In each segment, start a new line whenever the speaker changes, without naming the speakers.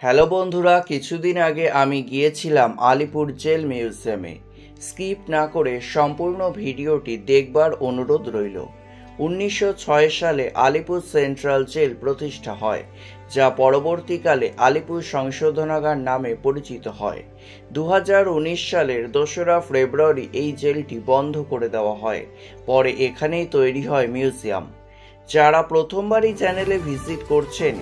Hello বন্ধুরা, কিছুদিন আগে আমি গিয়েছিলাম আলিপুর জেল মিউজিয়ামে। স্কিপ না করে সম্পূর্ণ ভিডিওটি দেখবার অনুরোধ রইল। 1906 সালে আলিপুর সেন্ট্রাল জেল প্রতিষ্ঠা হয়, যা পরবর্তীকালে আলিপুর সংশোধনাগার নামে পরিচিত হয়। 2019 সালের 2রা ফেব্রুয়ারি এই জেলটি বন্ধ করে দেওয়া হয়। পরে এখানেই তৈরি হয় মিউজিয়াম। যারা প্রথমবারই চ্যানেলে ভিজিট করছেন,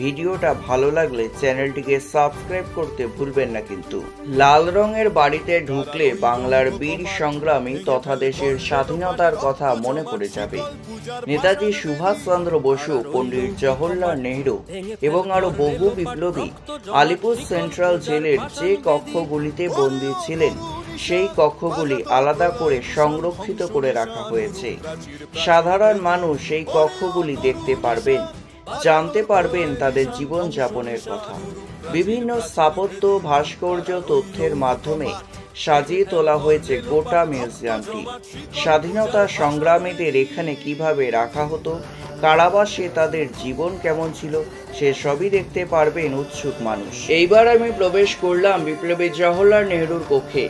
ভিডিওটা ভালো লাগলে চ্যানেলটিকে সাবস্ক্রাইব করতে ভুলবেন না কিন্তু। লাল রঙের বাড়িতে ঢুকলে বাংলার বীর সংগ্রামী তথা দেশের স্বাধীনতার কথা মনে পড়ে যাবে। নেতাজি সুভাষচন্দ্র বসু, পণ্ডিত জওহরলাল নেহরু এবং আরো বহু বিপ্লবী আলিপুর সেন্ট্রাল জেলের যে কক্ষগুলিতে বন্দী ছিলেন, সেই কক্ষগুলি আলাদা করে সংরক্ষিত করে রাখা হয়েছে। সাধারণ মানুষ সেই কক্ষগুলি দেখতে পারবেন, জানতে পারবেন তাদের জীবন যাপনের কথা। বিভিন্ন স্থাপত্য, ভাস্কর্য, তথ্যের মাধ্যমে সাজিয়ে তোলা হয়েছে গোটা মিউজিয়ামটি। স্বাধীনতা সংগ্রামীদের এখানে কিভাবে রাখা হতো, কারাবাসে তাদের জীবন কেমন ছিল, সে সবই দেখতে পারবেন উৎসুক মানুষ। এইবার আমি প্রবেশ করলাম বিপ্লবী জওহরলাল নেহরুর কক্ষে।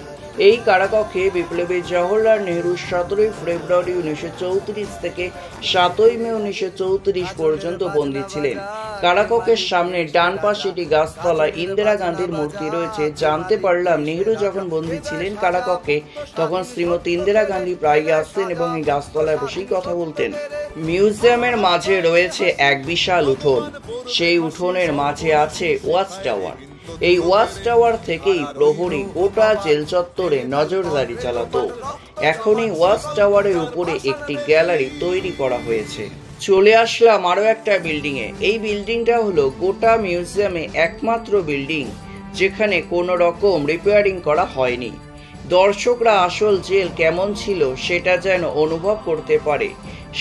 এই কারাকক্ষে বিপ্লবী জওহরলাল নেহরু 17 ফেব্রুয়ারি 1934 থেকে 7 মে 1934 পর্যন্ত বন্দী ছিলেন। কারাকক্ষের সামনে ডান পাশে একটি গাছতলায় ইন্দিরা গান্ধীর মূর্তি রয়েছে। জানতে পারলাম নেহরু যখন বন্দী ছিলেন কারাকক্ষে, তখন শ্রীমতী ইন্দিরা গান্ধী প্রায়ই আসতেন এবং এই গাছতলায় বসেই কথা বলতেন। মিউজিয়ামের মাঝে রয়েছে এক বিশাল উঠোন। সেই উঠোনের মাঝে আছে ওয়াচ টাওয়ার। এই ওয়াচ টাওয়ার থেকেই প্রহরী গোটা জেল চত্বরে নজরদারি চালাতো। এখন এই ওয়াচ টাওয়ারের উপরে একটি গ্যালারি তৈরি করা হয়েছে। চলে আসলাম আরো একটা বিল্ডিং এ। এই বিল্ডিংটা হলো গোটা মিউজিয়ামে একমাত্র বিল্ডিং যেখানে কোনো রকম রিপেয়ারিং করা হয়নি। দর্শকরা আসল জেল কেমন ছিল সেটা যেন অনুভব করতে পারে,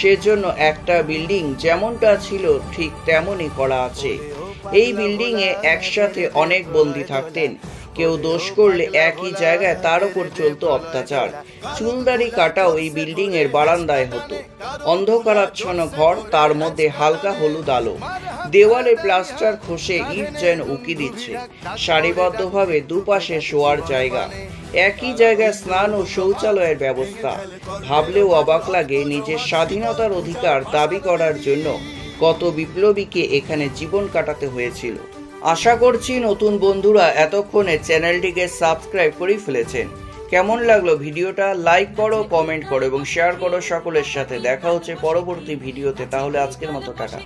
সেজন্য একটা বিল্ডিং যেমনটা ছিল ঠিক তেমনই করা আছে। এই বিল্ডিং এ একসাথে অনেক বন্দী থাকতেন। কেউ দোষ করলে একই জায়গায় তার উপর চলতো অত্যাচার। চুলদাড়ি কাটাও এই বিল্ডিং এর বারান্দায় হতো। অন্ধকারাচ্ছন্ন ঘর, তার মধ্যে হালকা হলুদ আলো। দেওয়ালে প্লাস্টার খসে ইট যেন উকি দিচ্ছে। সারিবদ্ধভাবে দুপাশে শোয়ার জায়গা, একই জায়গায় স্নান ও শৌচালয়ের ব্যবস্থা। ভাবলেও অবাক লাগে, নিজের স্বাধীনতার অধিকার দাবি করার জন্য কত বিপ্লবীকে এখানে জীবন কাটাতে হয়েছিল। আশা করছি নতুন বন্ধুরা এতক্ষণে চ্যানেলটিকে সাবস্ক্রাইব করে ফেলেছেন। কেমন লাগলো ভিডিওটা? লাইক করো, কমেন্ট করো এবং শেয়ার করো সকলের সাথে। দেখা হচ্ছে পরবর্তী ভিডিওতে। তাহলে আজকের মতো টাটা।